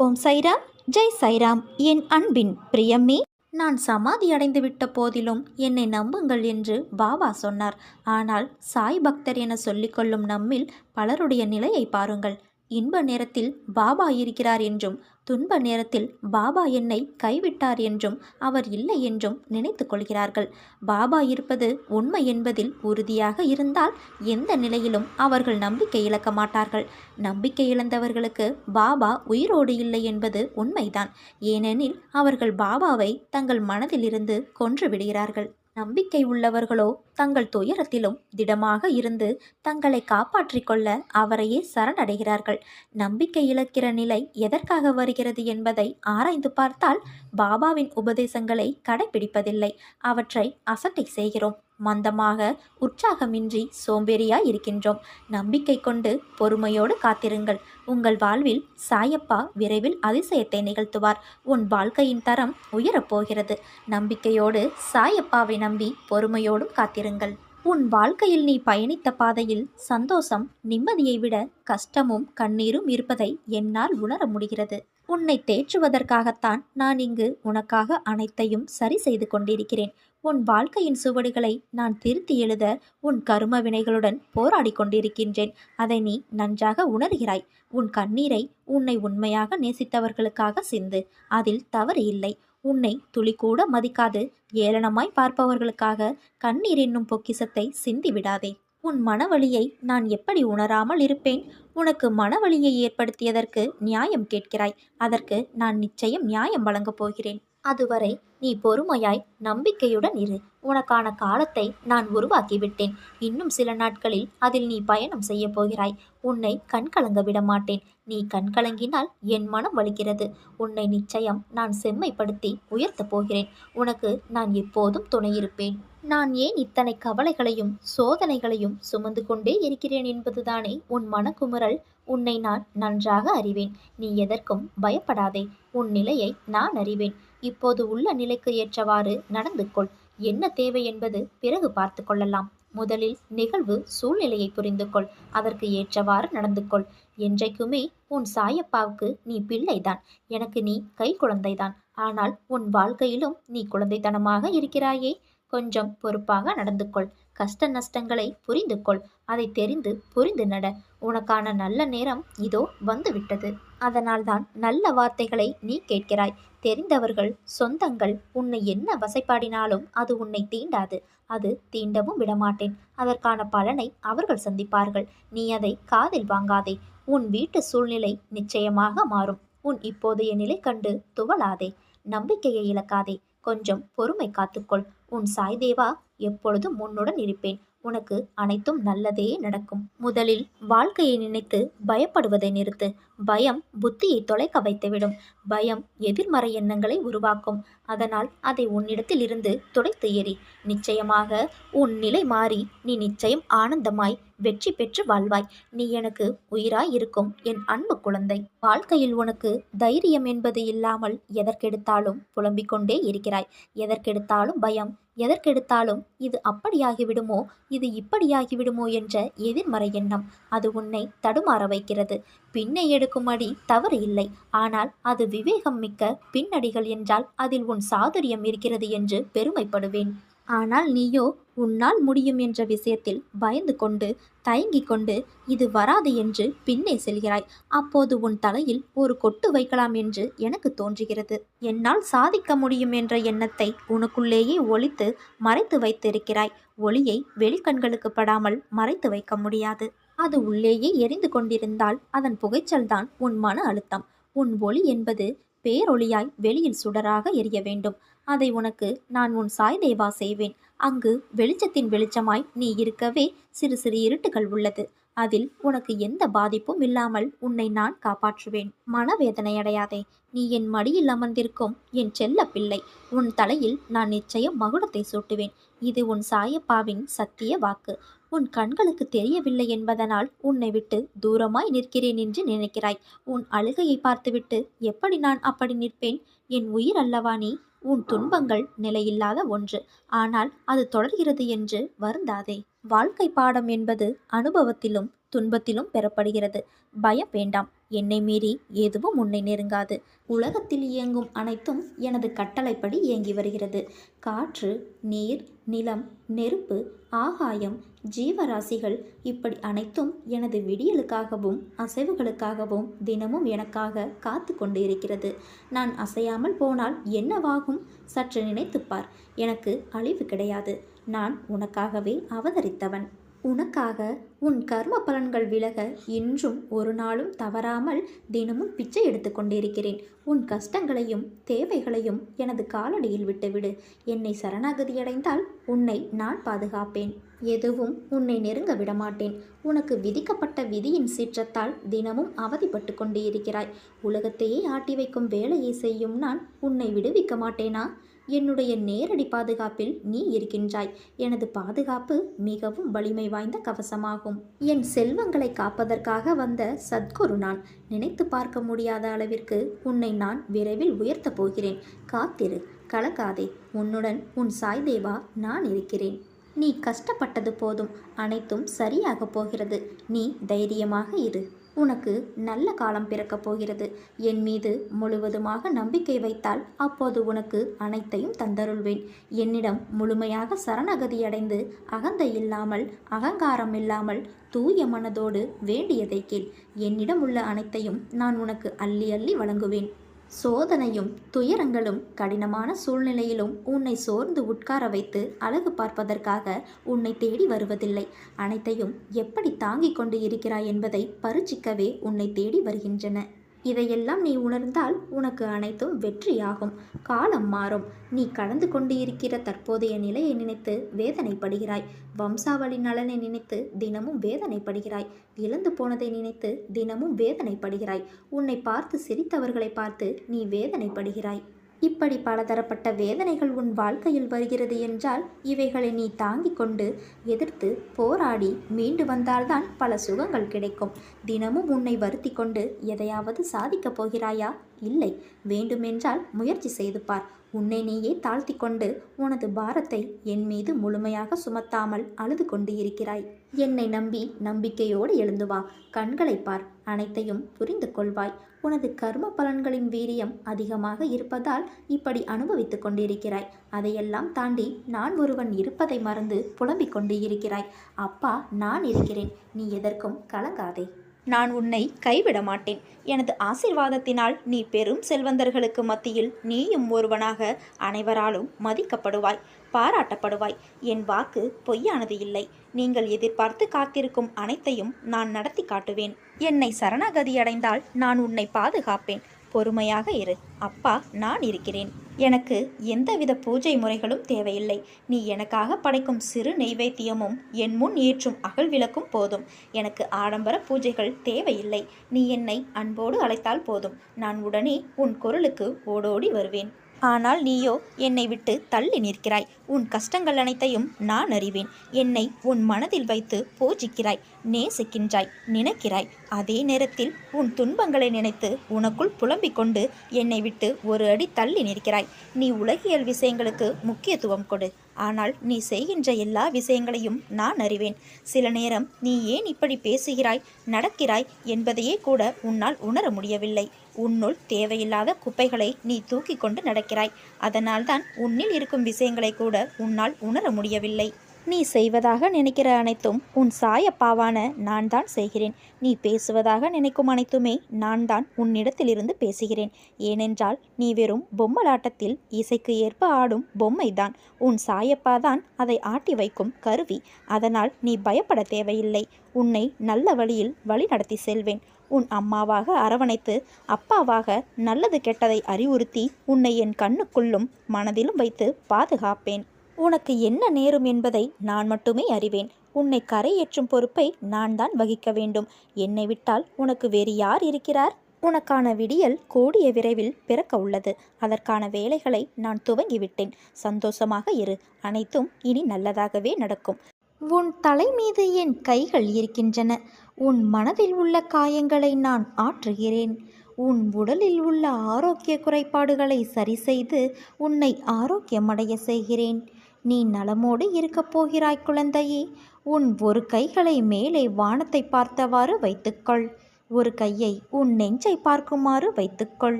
ஓம் சைராம், ஜெய் சைராம். என் அன்பின் பிரியமே, நான் சமாதி அடைந்து விட்ட போதிலும் என்னை நம்புங்கள் என்று பாபா சொன்னார். ஆனால் சாய் பக்தர் என சொல்லிக்கொள்ளும் நம்மில் பலருடைய நிலையை பாருங்கள். இன்ப நேரத்தில் பாபா இருக்கிறார் என்றும், துன்ப நேரத்தில் பாபா என்னை கைவிட்டார் என்றும், அவர் இல்லை என்றும் நினைத்து கொள்கிறார்கள். பாபா இருப்பது உண்மை என்பதில் உறுதியாக இருந்தால் எந்த நிலையிலும் அவர்கள் நம்பிக்கை இழக்க மாட்டார்கள். நம்பிக்கை இழந்தவர்களுக்கு பாபா உயிரோடு இல்லை என்பது உண்மைதான். ஏனெனில் அவர்கள் பாபாவை தங்கள் மனதிலிருந்து கொன்று விடுகிறார்கள். நம்பிக்கை உள்ளவர்களோ தங்கள் துயரத்திலும் திடமாக இருந்து தங்களை காப்பாற்றிக் கொள்ள அவரையே சரணடைகிறார்கள். நம்பிக்கை இழக்கிற நிலை எதற்காக வருகிறது என்பதை ஆராய்ந்து பார்த்தால் பாபாவின் உபதேசங்களை கடைபிடிப்பதில்லை. அவற்றை அசட்டை செய்கிறோம். மந்தமாக, உற்சாகமின்றி சோம்பேறியாய் இருக்கின்றோம். நம்பிக்கை கொண்டு பொறுமையோடு காத்திருங்கள். உங்கள் வாழ்வில் சாயப்பா விரைவில் அதிசயத்தை நிகழ்த்துவார். உன் வாழ்க்கையின் தரம் உயரப்போகிறது. நம்பிக்கையோடு சாயப்பாவை நம்பி பொறுமையோடும் காத்திருங்கள். உன் வாழ்க்கையில் நீ பயணித்த பாதையில் சந்தோஷம், நிம்மதியை விட கஷ்டமும் கண்ணீரும் இருப்பதை என்னால் உணர முடிகிறது. உன்னை தேற்றுவதற்காகத்தான் நான் இங்கு உனக்காக அனைத்தையும் சரி செய்து கொண்டிருக்கிறேன். உன் வாழ்க்கையின் சுவடுகளை நான் திருத்தி எழுத உன் கரும வினைகளுடன் போராடி கொண்டிருக்கின்றேன். அதை நீ நன்றாக உணர்கிறாய். உன் கண்ணீரை உன்னை உண்மையாக நேசித்தவர்களுக்காக சிந்து. அதில் தவறு இல்லை. உன்னை துளிக்கூட மதிக்காது ஏளனமாய் பார்ப்பவர்களுக்காக கண்ணீர் என்னும் பொக்கிசத்தை சிந்திவிடாதே. உன் மனவலியை நான் எப்படி உணராமல் இருப்பேன்? உனக்கு மனவலியை ஏற்படுத்தியதற்கு நியாயம் கேட்கிறாய். அதற்கு நான் நிச்சயம் நியாயம் வழங்கப் போகிறேன். அதுவரை நீ பொறுமையாய் நம்பிக்கையுடன் இரு. உனக்கான காலத்தை நான் உருவாக்கிவிட்டேன். இன்னும் சில நாட்களில் அதில் நீ பயணம் செய்ய போகிறாய். உன்னை கண்கலங்க விட மாட்டேன். நீ கண்கலங்கினால் என் மனம் வலிக்கிறது. உன்னை நிச்சயம் நான் செம்மைப்படுத்தி உயர்த்தப் போகிறேன். உனக்கு நான் எப்போதும் துணையிருப்பேன். நான் ஏன் இத்தனை கவலைகளையும் சோதனைகளையும் சுமந்து கொண்டே இருக்கிறேன் என்பதுதானே உன் மனக்குமுறல். உன்னை நான் நன்றாக அறிவேன். நீ எதற்கும் பயப்படாதே. உன் நிலையை நான் அறிவேன். இப்போது உள்ள நிலைக்கு ஏற்றவாறு நடந்து கொள். என்ன தேவை என்பது பிறகு பார்த்து கொள்ளலாம். முதலில் நிகழ்வு சூழ்நிலையை புரிந்து கொள். அதற்கு ஏற்றவாறு நடந்து கொள். என்றைக்குமே உன் சாயப்பாவுக்கு நீ பிள்ளைதான். எனக்கு நீ கை குழந்தைதான். ஆனால் உன் வாழ்க்கையிலும் நீ குழந்தைத்தனமாக இருக்கிறாயே. கொஞ்சம் பொறுப்பாக நடந்து கொள். கஷ்ட நஷ்டங்களை புரிந்து கொள். அதை தெரிந்து புரிந்து நட. உனக்கான நல்ல நேரம் இதோ வந்துவிட்டது. அதனால்தான் நல்ல வார்த்தைகளை நீ கேட்கிறாய். தெரிந்தவர்கள், சொந்தங்கள் உன்னை என்ன வசைப்பாடினாலும் அது உன்னை தீண்டாது. அது தீண்டவும் விடமாட்டேன். அதற்கான பலனை அவர்கள் சந்திப்பார்கள். நீ அதை காதில் வாங்காதே. உன் வீட்டு சூழ்நிலை நிச்சயமாக மாறும். உன் இப்போதைய நிலை கண்டு துவளாதே. நம்பிக்கையை இழக்காதே. கொஞ்சம் பொறுமை காத்துக்கொள். உன் சாய்தேவா எப்பொழுதும் உன்னுடன் இருப்பேன். உனக்கு அனைத்தும் நல்லதே நடக்கும். முதலில் வாழ்க்கையை நினைத்து பயப்படுவதை நிறுத்து. பயம் புத்தியை தொலைக்க வைத்துவிடும். பயம் எதிர்மறை எண்ணங்களை உருவாக்கும். அதனால் அதை உன்னிடத்தில் இருந்து துடைத்து எறி. நிச்சயமாக உன் நிலை மாறி நீ நிச்சயம் ஆனந்தமாய் வெற்றி பெற்று வாழ்வாய். நீ எனக்கு உயிராய் இருக்கும் என் அன்பு குழந்தை. வாழ்க்கையில் உனக்கு தைரியம் என்பது இல்லாமல் எதற்கெடுத்தாலும் புலம்பிக் கொண்டே இருக்கிறாய். எதற்கெடுத்தாலும் பயம். எதற்கெடுத்தாலும் இது அப்படியாகிவிடுமோ, இது இப்படியாகிவிடுமோ என்ற எதிர்மறை எண்ணம். அது உன்னை தடுமாற வைக்கிறது. பின்னை எடுக்கும் அடி தவறு இல்லை. ஆனால் அது விவேகம் மிக்க பின்னடிகள் என்றால் அதில் உன் சாதுரியம் இருக்கிறது என்று பெருமைப்படுவேன். ஆனால் நீயோ உன்னால் முடியும் என்ற விஷயத்தில் பயந்து கொண்டு தயங்கிக் கொண்டு இது வராது என்று பின்னே செல்கிறாய். அப்போது உன் தலையில் ஒரு கொட்டு வைக்கலாம் என்று எனக்கு தோன்றுகிறது. என்னால் சாதிக்க முடியும் என்ற எண்ணத்தை உனக்குள்ளேயே ஒளித்து மறைத்து வைத்திருக்கிறாய். ஒளியை வெளிக்கண்களுக்கு படாமல் மறைத்து வைக்க முடியாது. அது உள்ளேயே எரிந்து கொண்டிருந்தால் அதன் புகைச்சல்தான் உன் மன அழுத்தம். உன் ஒளி என்பது பேரொளியாய் வெளியில் சுடராக எரிய வேண்டும். அதை உனக்கு நான் உன் சாய்தேவா செய்வேன். அங்கு வெளிச்சத்தின் வெளிச்சமாய் நீ இருக்கவே சிறு சிறு இருட்டுகள் உள்ளது. அதில் உனக்கு எந்த பாதிப்பும் இல்லாமல் உன்னை நான் காப்பாற்றுவேன். மனவேதனை அடையாதே. நீ என் மடியில் அமர்ந்திருக்கும் என் செல்ல பிள்ளை. உன் தலையில் நான் நிச்சயம் மகுடத்தை சூட்டுவேன். இது உன் சாயப்பாவின் சத்திய வாக்கு. உன் கண்களுக்கு தெரியவில்லை என்பதனால் உன்னை விட்டு தூரமாய் நிற்கிறேன் என்று நினைக்கிறாய். உன் அழுகையை பார்த்துவிட்டு எப்படி நான் அப்படி நிற்பேன்? என் உயிர் அல்லவா நீ? உன் துன்பங்கள் நிலையில்லாத ஒன்று. ஆனால் அது தொடர்கிறது என்று வருந்தாதே. வாழ்க்கை பாடம் என்பது அனுபவத்திலும் துன்பத்திலும் பெறப்படுகிறது. பயம் வேண்டாம். என்னை மீறி எதுவும் உன்னை நெருங்காது. உலகத்தில் இயங்கும் அனைத்தும் எனது கட்டளைப்படி இயங்கி வருகிறது. காற்று, நீர், நிலம், நெருப்பு, ஆகாயம், ஜீவராசிகள் இப்படி அனைத்தும் எனது விடியலுக்காகவும் அசைவுகளுக்காகவும் தினமும் எனக்காக காத்து கொண்டு இருக்கிறது. நான் அசையாமல் போனால் என்னவாகும்? சற்று நினைத்துப்பார். எனக்கு அழிவு கிடையாது. நான் உனக்காகவே அவதரித்தவன். உனக்காக உன் கர்ம பலன்கள் விலக இன்றும் ஒரு நாளும் தவறாமல் தினமும் பிச்சை எடுத்து கொண்டிருக்கிறேன். உன் கஷ்டங்களையும் தேவைகளையும் எனது காலடியில் விட்டுவிடு. என்னை சரணாகதியடைந்தால் உன்னை நான் பாதுகாப்பேன். எதுவும் உன்னை நெருங்க விடமாட்டேன். உனக்கு விதிக்கப்பட்ட விதியின் சீற்றத்தால் தினமும் அவதிப்பட்டு கொண்டு இருக்கிறாய். உலகத்தையே ஆட்டி வைக்கும் வேலையை செய்யும் நான் உன்னை விடுவிக்க மாட்டேனா? என்னுடைய நேரடி பாதுகாப்பில் நீ இருக்கின்றாய். எனது பாதுகாப்பு மிகவும் வலிமை வாய்ந்த கவசமாகும். என் செல்வங்களை காப்பதற்காக வந்த சத்குரு நான். நினைத்து பார்க்க முடியாத அளவிற்கு உன்னை நான் விரைவில் உயர்த்தப் போகிறேன். காத்திரு, கலக்காதே. உன்னுடன் உன் சாய்தேவா நான் இருக்கிறேன். நீ கஷ்டப்பட்டது போதும். அனைத்தும் சரியாக போகிறது. நீ தைரியமாக இரு. உனக்கு நல்ல காலம் பிறக்கப் போகிறது. என் மீது முழுவதுமாக நம்பிக்கை வைத்தால் அப்போது உனக்கு அனைத்தையும் தந்தருள்வேன். என்னிடம் முழுமையாக சரணாகதியடைந்து அகந்தை இல்லாமல் அகங்காரம் இல்லாமல் தூய மனதோடு வேண்டியதை கேள். என்னிடம் உள்ள அனைத்தையும் நான் உனக்கு அள்ளி அள்ளி வழங்குவேன். சோதனையும் துயரங்களும் கடினமான சூழ்நிலையிலும் உன்னை சோர்ந்து உட்கார வைத்து அழகு பார்ப்பதற்காக உன்னை தேடி வருவதில்லை. அனைத்தையும் எப்படி தாங்கிக் கொண்டு இருக்கிறாய் என்பதை பரீட்சிக்கவே உன்னை தேடி வருகின்றன. இதையெல்லாம் நீ உணர்ந்தால் உனக்கு அனைத்தும் வெற்றியாகும். காலம் மாறும். நீ கடந்து கொண்டு இருக்கிற தற்போதைய நிலையை நினைத்து வேதனைப்படுகிறாய். வம்சாவளி நலனை நினைத்து தினமும் வேதனைப்படுகிறாய். இழந்து போனதை நினைத்து தினமும் வேதனைப்படுகிறாய். உன்னை பார்த்து சிரித்தவர்களை பார்த்து நீ வேதனைப்படுகிறாய். இப்படி பலதரப்பட்ட வேதனைகள் உன் வாழ்க்கையில் வருகிறது என்றால் இவைகளை நீ தாங்கிக் கொண்டு எதிர்த்து போராடி மீண்டு வந்தால்தான் பல சுகங்கள் கிடைக்கும். தினமும் உன்னை வருத்தி கொண்டு எதையாவது சாதிக்கப் போகிறாயா? இல்லை. வேண்டுமென்றால் முயற்சி செய்து பார். உன்னை நீயே தாழ்த்தி கொண்டு உனது பாரத்தை என் மீது முழுமையாக சுமத்தாமல் அழுது கொண்டு இருக்கிறாய். என்னை நம்பி நம்பிக்கையோடு எழுந்து வா. கண்களை பார். அனைத்தையும் புரிந்து கொள்வாய். உனது கர்ம பலன்களின் வீரியம் அதிகமாக இருப்பதால் இப்படி அனுபவித்துக் கொண்டிருக்கிறாய். அதையெல்லாம் தாண்டி நான் ஒருவன் இருப்பதை மறந்து புலம்பிக் கொண்டு இருக்கிறாய். அப்பா நான் இருக்கிறேன். நீ எதற்கும் கலங்காதே. நான் உன்னை கைவிட மாட்டேன். எனது ஆசீர்வாதத்தினால் நீ பெரும் செல்வந்தர்களுக்கு மத்தியில் நீயும் ஒருவனாக அனைவராலும் மதிக்கப்படுவாய், பாராட்டப்படுவாய். என் வாக்கு பொய்யானது இல்லை. நீங்கள் எதிர்பார்த்து காத்திருக்கும் அனைத்தையும் நான் நடத்தி காட்டுவேன். என்னை சரணாகதி அடைந்தால் நான் உன்னை பாதுகாப்பேன். பொறுமையாக இரு. அப்பா நான் இருக்கிறேன். எனக்கு எந்தவித பூஜை முறைகளும் தேவையில்லை. நீ எனக்காக படைக்கும் சிறு நெய்வேத்தியமும் என் முன் ஏற்றும் அகல் விளக்கும் போதும். எனக்கு ஆடம்பர பூஜைகள் தேவையில்லை. நீ என்னை அன்போடு அழைத்தால் போதும். நான் உடனே உன் குரலுக்கு ஓடோடி வருவேன். ஆனால் நீயோ என்னை விட்டு தள்ளி நிற்கிறாய். உன் கஷ்டங்கள் அனைத்தையும் நான் அறிவேன். என்னை உன் மனதில் வைத்து பூஜிக்கிறாய், நேசிக்கின்றாய், நினைக்கிறாய். அதே நேரத்தில் உன் துன்பங்களை நினைத்து உனக்குள் புலம்பிக் கொண்டு என்னை விட்டு ஒரு அடி தள்ளி நிற்கிறாய். நீ உலகியல் விஷயங்களுக்கு முக்கியத்துவம் கொடு. ஆனால் நீ செய்கின்ற எல்லா விஷயங்களையும் நான் அறிவேன். சில நேரம் நீ ஏன் இப்படி பேசுகிறாய், நடக்கிறாய் என்பதையே கூட உன்னால் உணர முடியவில்லை. உன்னுள் தேவையில்லாத குப்பைகளை நீ தூக்கி கொண்டு நடக்கிறாய். அதனால்தான் உன்னில் இருக்கும் விஷயங்களை கூட உன்னால் உணர முடியவில்லை. நீ செய்வதாக நினைக்கிற அனைத்தும் உன் சாயப்பாவான நான் தான் செய்கிறேன். நீ பேசுவதாக நினைக்கும் அனைத்துமே நான் தான் உன்னிடத்திலிருந்து பேசுகிறேன். ஏனென்றால் நீ வெறும் பொம்மலாட்டத்தில் இசைக்கு ஏற்ப ஆடும் பொம்மைதான். உன் சாயப்பா தான் அதை ஆட்டி வைக்கும் கருவி. அதனால் நீ பயப்பட தேவையில்லை. உன்னை நல்ல வழியில் வழி நடத்தி செல்வேன். உன் அம்மாவாக அரவணைத்து அப்பாவாக நல்லது கெட்டதை அறிவுறுத்தி உன்னை என் கண்ணுக்குள்ளும் மனதிலும் வைத்து பாதுகாப்பேன். உனக்கு என்ன நேரும் என்பதை நான் மட்டுமே அறிவேன். உன்னை கரையேற்றும் பொறுப்பை நான் தான் வகிக்க வேண்டும். என்னை விட்டால் உனக்கு வேறு யார் இருக்கிறார்? உனக்கான விடியல் கூடிய விரைவில் பிறக்க உள்ளது. அதற்கான வேலைகளை நான் துவங்கிவிட்டேன். சந்தோஷமாக இரு. அனைத்தும் இனி நல்லதாகவே நடக்கும். உன் தலை மீது என் கைகள் இருக்கின்றன. உன் மனதில் உள்ள காயங்களை நான் ஆற்றுகிறேன். உன் உடலில் உள்ள ஆரோக்கிய குறைபாடுகளை சரி செய்து உன்னை ஆரோக்கியமடைய செய்கிறேன். நீ நலமோடு இருக்கப் போகிறாய் குழந்தையே. உன் ஒரு கைகளை மேலே வானத்தை பார்த்தவாறு வைத்துக்கொள். ஒரு கையை உன் நெஞ்சை பார்க்குமாறு வைத்துக்கொள்.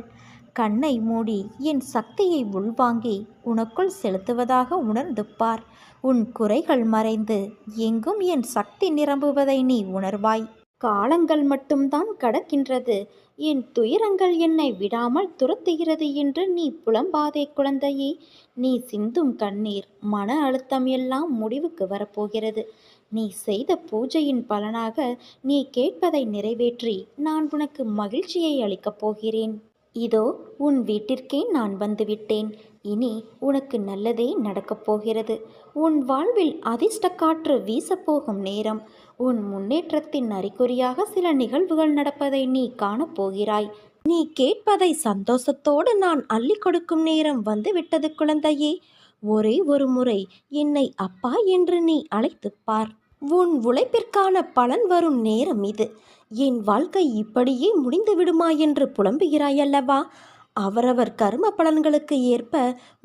கண்ணை மூடி என் சக்தியை உள்வாங்கி உனக்குள் செலுத்துவதாக உணர்ந்து பார். உன் குறைகள் மறைந்து எங்கும் என் சக்தி நிரம்புவதை நீ உணர்வாய். காலங்கள் மட்டும்தான் கடக்கின்றது, என் துயரங்கள் என்னை விடாமல் துரத்துகிறது என்று நீ புலம்பாதே குழந்தையே. நீ சிந்தும் கண்ணீர், மன அழுத்தம் எல்லாம் முடிவுக்கு வரப்போகிறது. நீ செய்த பூஜையின் பலனாக நீ கேட்பதை நிறைவேற்றி நான் உனக்கு மகிழ்ச்சியை அளிக்கப் போகிறேன். இதோ உன் வீட்டிற்கே நான் வந்துவிட்டேன். இனி உனக்கு நல்லதே நடக்கப் போகிறது. உன் வாழ்வில் அதிர்ஷ்ட காற்று வீசப்போகும் நேரம். உன் முன்னேற்றத்தின் அறிகுறியாக சில நிகழ்வுகள் நடப்பதை நீ காணப்போகிறாய். நீ கேட்பதை சந்தோஷத்தோடு நான் அள்ளி கொடுக்கும் நேரம் வந்துவிட்டது குழந்தையே. ஒரே ஒரு முறை என்னை அப்பா என்று நீ அழைத்துப் பார். உன் உழைப்பிற்கான பலன் வரும் நேரம் இது. என் வாழ்க்கை இப்படியே முடிந்து விடுமா என்று புலம்புகிறாயல்லவா? அவரவர் கர்ம பலன்களுக்கு ஏற்ப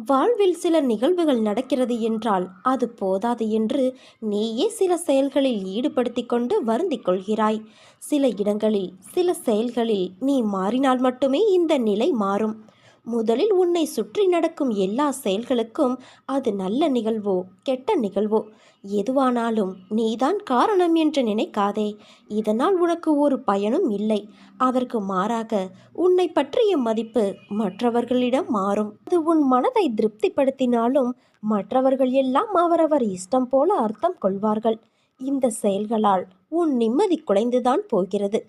வாழ்வில் சில நிகழ்வுகள் நடக்கிறது என்றால் அது போதாது என்று நீயே சில செயல்களில் ஈடுபடுத்தி கொண்டு வருந்திக் கொள்கிறாய். சில இடங்களில் சில செயல்களில் நீ மாறினால் மட்டுமே இந்த நிலை மாறும். முதலில் உன்னை சுற்றி நடக்கும் எல்லா செயல்களுக்கும் அது நல்ல நிகழ்வோ கெட்ட நிகழ்வோ எதுவானாலும் நீதான் காரணம் என்று நினைக்காதே. இதனால் உனக்கு ஒரு பயனும் இல்லை. அதற்கு மாறாக உன்னை பற்றிய மதிப்பு மற்றவர்களிடம் மாறும். அது உன் மனதை திருப்திப்படுத்தினாலும் மற்றவர்கள் எல்லாம் அவரவர் இஷ்டம் போல அர்த்தம் கொள்வார்கள். இந்த செயல்களால் உன் நிம்மதி குலைந்துதான் போகிறது.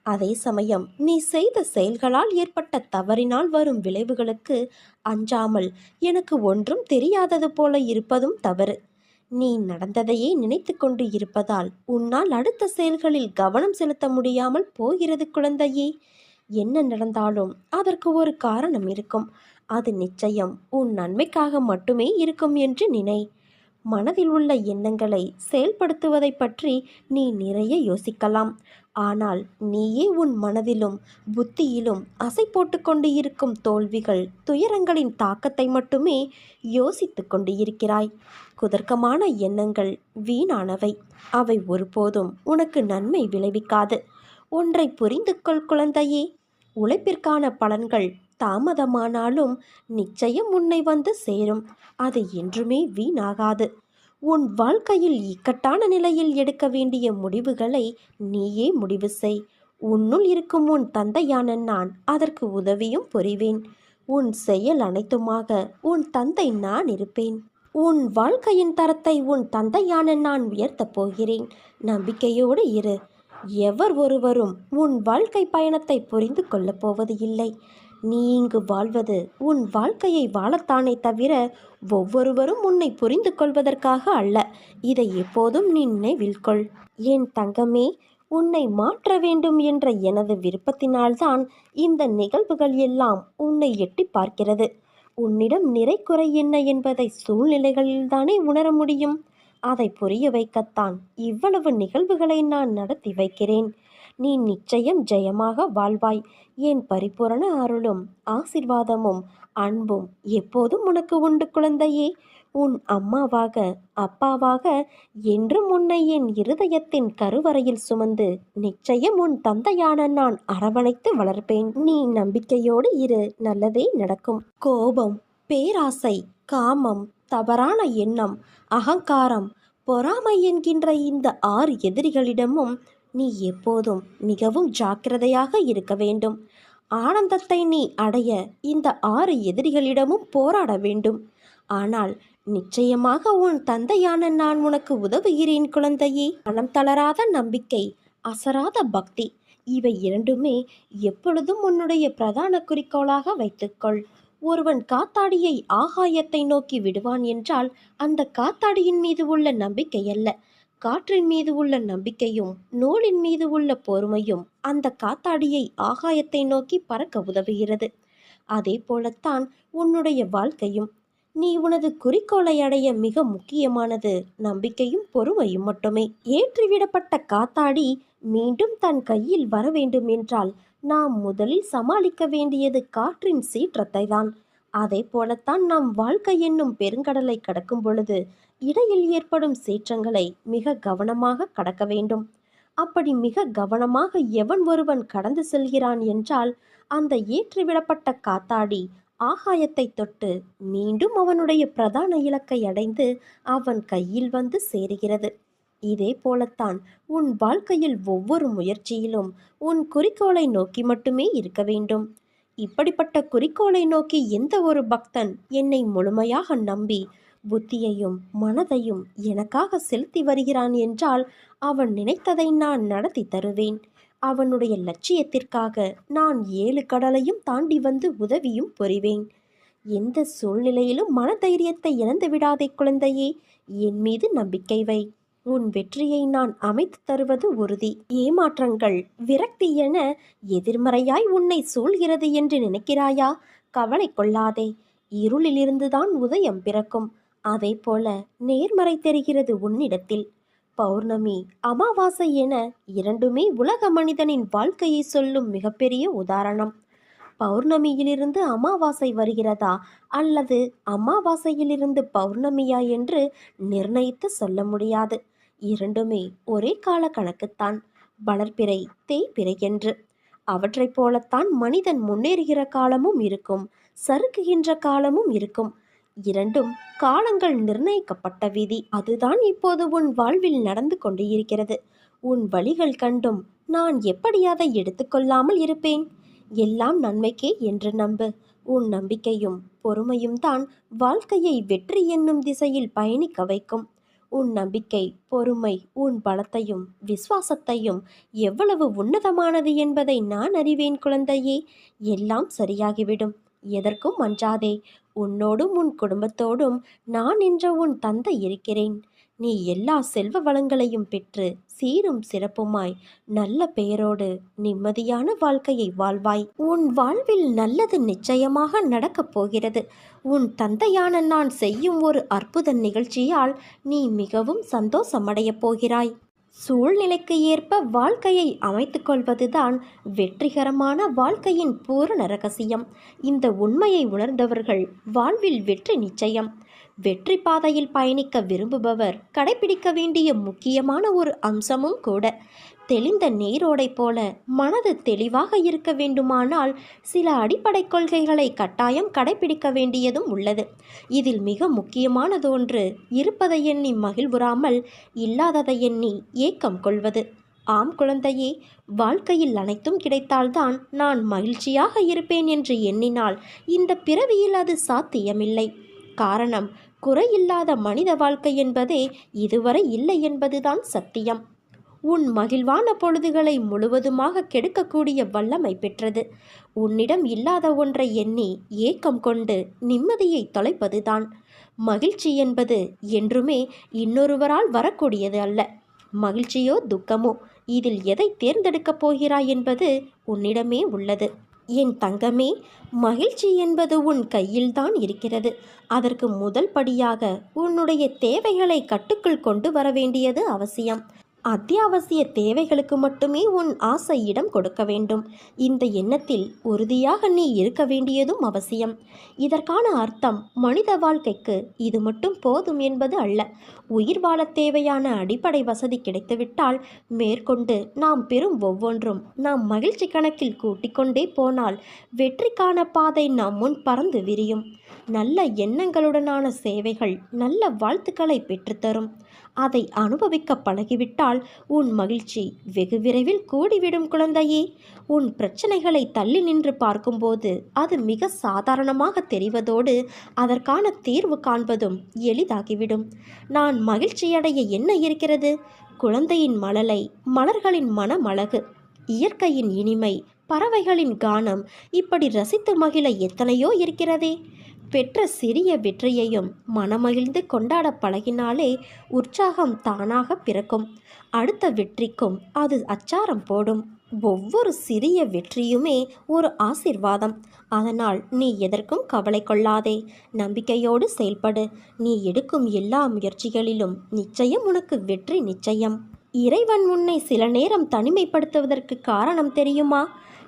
அதே சமயம் நீ செய்த செயல்களால் ஏற்பட்ட தவறினால் வரும் விளைவுகளுக்கு அஞ்சாமல் எனக்கு ஒன்றும் தெரியாதது போல இருப்பதும் தவறு. நீ நடந்ததையே நினைத்து கொண்டு இருப்பதால் உன்னால் அடுத்த செயல்களில் கவனம் செலுத்த முடியாமல் போகிறது குழந்தையே. என்ன நடந்தாலும் அதற்கு ஒரு காரணம் இருக்கும். அது நிச்சயம் உன் நன்மைக்காக மட்டுமே இருக்கும் என்று நினை. மனதில் உள்ள எண்ணங்களை செயல்படுத்துவதை பற்றி நீ நிறைய யோசிக்கலாம். ஆனால் நீயே உன் மனதிலும் புத்தியிலும் அசை போட்டு கொண்டு இருக்கும் தோல்விகள், துயரங்களின் தாக்கத்தை மட்டுமே யோசித்து கொண்டு இருக்கிறாய். குதர்க்கமான எண்ணங்கள் வீணானவை. அவை ஒருபோதும் உனக்கு நன்மை விளைவிக்காது. ஒன்றை புரிந்து கொள் குழந்தையே. உழைப்பிற்கான பலன்கள் தாமதமானாலும் நிச்சயம் உன்னை வந்து சேரும். அது என்றுமே வீணாகாது. உன் வாழ்க்கையில் இக்கட்டான நிலையில் எடுக்க வேண்டிய முடிவுகளை நீயே முடிவு செய். உன்னுள் இருக்கும் உன் தந்தையான நான் அதற்கு உதவியும் புரிவேன். உன் செயல் அனைத்துமாக உன் தந்தை நான் இருப்பேன். உன் வாழ்க்கையின் தரத்தை உன் தந்தையான நான் உயர்த்தப் போகிறேன். நம்பிக்கையோடு இரு. எவர் ஒருவரும் உன் வாழ்க்கை பயணத்தை புரிந்து கொள்ளப் போவது இல்லை. நீ இங்கு வாழ்வது உன் வாழ்க்கையை வாழத்தானே தவிர ஒவ்வொருவரும் உன்னை புரிந்து கொள்வதற்காக அல்ல. இதை எப்போதும் நீ நினைவில் கொள். என் தங்கமே, உன்னை மாற்ற வேண்டும் என்ற எனது விருப்பத்தினால்தான் இந்த நிகழ்வுகள் எல்லாம் உன்னை எட்டி பார்க்கிறது. உன்னிடம் நிறை குறை என்ன என்பதை சூழ்நிலைகளில்தானே உணர முடியும். அதை புரிய வைக்கத்தான் இவ்வளவு நிகழ்வுகளை நான் நடத்தி வைக்கிறேன். நீ நிச்சயம் ஜெயமாக வாழ்வாய். என் பரிபூரண அருளும் ஆசிர்வாதமும் அன்பும் எப்போதும் உனக்கு உண்டு குழந்தையே. உன் அம்மாவாக அப்பாவாக என்றும் உன்னை என் இருதயத்தின் கருவறையில் சுமந்து நிச்சயம் உன் தந்தையான நான் அரவணைத்து வளர்ப்பேன். நீ நம்பிக்கையோடு இரு, நல்லதே நடக்கும். கோபம், பேராசை, காமம், தவறான எண்ணம், அகங்காரம், பொறாமை என்கின்ற இந்த 6 எதிரிகளிடமும் நீ எப்போதும் மிகவும் ஜாக்கிரதையாக இருக்க வேண்டும். ஆனந்தத்தை நீ அடைய இந்த 6 எதிரிகளிடமும் போராட வேண்டும். ஆனால் நிச்சயமாக உன் தந்தையான நான் உனக்கு உதவுகிறேன் குழந்தையே. மனம் தளராத நம்பிக்கை, அசராத பக்தி, இவை இரண்டுமே எப்பொழுதும் உன்னுடைய பிரதான குறிக்கோளாக வைத்துக்கொள். ஒருவன் காத்தாடியை ஆகாயத்தை நோக்கி விடுவான் என்றால் அந்த காத்தாடியின் மீது உள்ள நம்பிக்கை அல்ல, காற்றின் மீது உள்ள நம்பிக்கையும் நூலின் மீது உள்ள பொறுமையும் அந்த காத்தாடியை ஆகாயத்தை நோக்கி பறக்க உதவுகிறது. அதே போலத்தான் உன்னுடைய வாழ்க்கையும். நீ உனது குறிக்கோளை அடைய மிக முக்கியமானது நம்பிக்கையும் பொறுமையும் மட்டுமே. ஏற்றிவிடப்பட்ட காத்தாடி மீண்டும் தன் கையில் வர வேண்டும் என்றால் நாம் முதலில் சமாளிக்க வேண்டியது காற்றின் சீற்றத்தை தான். அதே போலத்தான் நாம் வாழ்க்கை என்னும் பெருங்கடலை கடக்கும் பொழுது இடையில் ஏற்படும் சீற்றங்களை மிக கவனமாக கடக்க வேண்டும். அப்படி மிக கவனமாக எவன் ஒருவன் கடந்து செல்கிறான் என்றால் அந்த ஏற்றிவிடப்பட்ட காத்தாடி ஆகாயத்தை தொட்டு மீண்டும் அவனுடைய பிரதான இலக்கை அடைந்து அவன் கையில் வந்து சேருகிறது. இதே போலத்தான் உன் வாழ்க்கையில் ஒவ்வொரு முயற்சியிலும் உன் குறிக்கோளை நோக்கி மட்டுமே இருக்க வேண்டும். இப்படிப்பட்ட குறிக்கோளை நோக்கி எந்த ஒரு பக்தன் என்னை முழுமையாக நம்பி புத்தியையும் மனதையும் எனக்காக செலுத்தி வருகிறான் என்றால் அவன் நினைத்ததை நான் நடத்தி தருவேன். அவனுடைய லட்சியத்திற்காக நான் 7 கடலையும் தாண்டி வந்து உதவியும் புரிவேன். எந்த சூழ்நிலையிலும் மனதைரியத்தை இழந்து விடாதே குழந்தையே. என் மீது நம்பிக்கை வை. உன் வெற்றியை நான் அமைத்து தருவது உறுதி. ஏமாற்றங்கள், விரக்தி என எதிர்மறையாய் உன்னை சூழ்கிறது என்று நினைக்கிறாயா? கவலை கொள்ளாதே. இருளிலிருந்துதான் உதயம் பிறக்கும். அதே போல நேர்மறை தெரிகிறது உன்னிடத்தில். பௌர்ணமி, அமாவாசை என இரண்டுமே உலக மனிதனின் வாழ்க்கையை சொல்லும் மிகப்பெரிய உதாரணம். பௌர்ணமியிலிருந்து அமாவாசை வருகிறதா அல்லது அமாவாசையிலிருந்து பௌர்ணமியா என்று நிர்ணயித்து சொல்ல முடியாது. இரண்டுமே ஒரே கால கணக்குத்தான், வளர்பிறை தேய்பிறை என்று. அவற்றைப் போலத்தான் மனிதன் முன்னேறுகிற காலமும் இருக்கும், சறுக்குகின்ற காலமும் இருக்கும். இரண்டும் காலங்கள் நிர்ணயிக்கப்பட்ட விதி. அதுதான் இப்போது உன் வாழ்வில் நடந்து கொண்டு இருக்கிறது. உன் வழிகள் கண்டும் நான் எப்படி அதை எடுத்துக்கொள்ளாமல் இருப்பேன்? எல்லாம் நன்மைக்கே என்று நம்பு. உன் நம்பிக்கையும் பொறுமையும் தான் வாழ்க்கையை வெற்றி என்னும் திசையில் பயணிக்க வைக்கும். உன் நம்பிக்கை, பொறுமை உன் பலத்தையும் விசுவாசத்தையும் எவ்வளவு உன்னதமானது என்பதை நான் அறிவேன் குழந்தையே. எல்லாம் சரியாகிவிடும். எதற்கும் அஞ்சாதே. உன்னோடும் உன் குடும்பத்தோடும் நான் என்ற உன் தந்தை இருக்கிறேன். நீ எல்லா செல்வ வளங்களையும் பெற்று சீரும் சிறப்புமாய் நல்ல பெயரோடு நிம்மதியான வாழ்க்கையை வாழ்வாய். உன் வாழ்வில் நல்லது நிச்சயமாக நடக்கப் போகிறது. உன் தந்தையான நான் செய்யும் ஒரு அற்புத நிகழ்ச்சியால் நீ மிகவும் சந்தோஷமடையப் போகிறாய். சூழ்நிலைக்கு ஏற்ப வாழ்க்கையை அமைத்துக் கொள்வதுதான் வெற்றிகரமான வாழ்க்கையின் பூரண ரகசியம். இந்த உண்மையை உணர்ந்தவர்கள் வாழ்வில் வெற்றி நிச்சயம். வெற்றி பாதையில் பயணிக்க விரும்புபவர் கடைபிடிக்க வேண்டிய முக்கியமான ஒரு அம்சமும் கூட. தெளிந்த நீரோடை போல மனது தெளிவாக இருக்க வேண்டுமானால் சில அடிப்படை கொள்கைகளை கட்டாயம் கடைபிடிக்க வேண்டியதும் உள்ளது. இதில் மிக முக்கியமானது ஒன்று, இருப்பதை எண்ணி மகிழ்வுறாமல் இல்லாததை எண்ணி ஏக்கம் கொள்வது. ஆம் குழந்தையே, வாழ்க்கையில் அனைத்தும் கிடைத்தால்தான் நான் மகிழ்ச்சியாக இருப்பேன் என்று எண்ணினால் இந்த பிறவியில் அது சாத்தியமில்லை. காரணம், குறையில்லாத மனித வாழ்க்கை என்பதே இதுவரை இல்லை என்பதுதான் சத்தியம். உன் மகிழ்வான பொழுதுகளை முழுவதுமாக கெடுக்கக்கூடிய வல்லமை பெற்றது. உன்னிடம் இல்லாத ஒன்றை எண்ணி ஏக்கம் கொண்டு நிம்மதியை தொலைப்பதுதான். மகிழ்ச்சி என்பது என்றுமே இன்னொருவரால் வரக்கூடியது அல்ல. மகிழ்ச்சியோ துக்கமோ, இதில் எதை தேர்ந்தெடுக்கப் போகிறாய் என்பது உன்னிடமே உள்ளது. என் தங்கமே, மகிழ்ச்சி என்பது உன் கையில்தான் இருக்கிறது. அதற்கு முதல் படியாக உன்னுடைய தேவைகளை கட்டுக்குள் கொண்டு வர வேண்டியது அவசியம். அத்தியாவசிய தேவைகளுக்கு மட்டுமே உன் ஆசை இடம் கொடுக்க வேண்டும். இந்த எண்ணத்தில் உறுதியாக நீ இருக்க வேண்டியதும் அவசியம். இதற்கான அர்த்தம் மனித வாழ்க்கைக்கு இது மட்டும் போதும் என்பது அல்ல. உயிர் வாழ தேவையான அடிப்படை வசதி கிடைத்துவிட்டால் மேற்கொண்டு நாம் பெறும் ஒவ்வொன்றும் நாம் மகிழ்ச்சி கணக்கில் கூட்டிக்கொண்டே போனால் வெற்றிக்கான பாதை நம் முன் பறந்து விரியும். நல்ல எண்ணங்களுடனான சேவைகள் நல்ல வாழ்த்துக்களை பெற்றுத்தரும். அதை அனுபவிக்க பழகிவிட்டால் உன் மகிழ்ச்சி வெகு விரைவில் கூடிவிடும் குழந்தையே. உன் பிரச்சனைகளை தள்ளி நின்று பார்க்கும்போது அது மிக சாதாரணமாக தெரிவதோடு அதற்கான தீர்வு காண்பதும் எளிதாகிவிடும். நான் மகிழ்ச்சியடைய என்ன இருக்கிறது? குழந்தையின் மழலை, மலர்களின் மனமழகு, இயற்கையின் இனிமை, பறவைகளின் கானம், இப்படி ரசித்து மகிழ எத்தனையோ இருக்கிறதே. பெற்ற சிறிய வெற்றியையும் மனமகிழ்ந்து கொண்டாட பழகினாலே உற்சாகம் தானாக பிறக்கும். அடுத்த வெற்றிக்கும் அது அச்சாரம் போடும். ஒவ்வொரு சிறிய வெற்றியுமே ஒரு ஆசிர்வாதம். அதனால் நீ எதற்கும் கவலை கொள்ளாதே. நம்பிக்கையோடு செயல்படு. நீ எடுக்கும் எல்லா முயற்சிகளிலும் நிச்சயம் உனக்கு வெற்றி நிச்சயம். இறைவன் உன்னை சில நேரம் தனிமைப்படுத்துவதற்கு காரணம் தெரியுமா?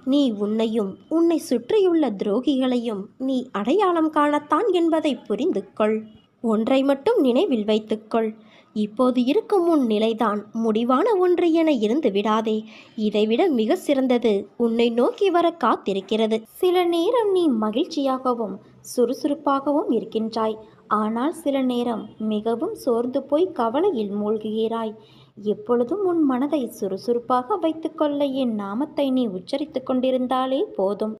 நீ உன்னையும் உன்னை சுற்றியுள்ள துரோகிகளையும் நீ அடையாளம் காணத்தான் என்பதை புரிந்து கொள். ஒன்றை மட்டும் நினைவில் வைத்துக்கொள். இப்போது இருக்கும் உன் நிலைதான் முடிவான ஒன்று என இருந்து விடாதே. இதைவிட மிக சிறந்தது உன்னை நோக்கி வர காத்திருக்கிறது. சில நேரம் நீ மகிழ்ச்சியாகவும் சுறுசுறுப்பாகவும் இருக்கின்றாய். ஆனால் சில நேரம் மிகவும் சோர்ந்து போய் கவலையில் மூழ்குகிறாய். எப்பொழுதும் உன் மனதை சுறுசுறுப்பாக வைத்துக்கொள்ள என் நாமத்தை நீ உச்சரித்து கொண்டிருந்தாலே போதும்.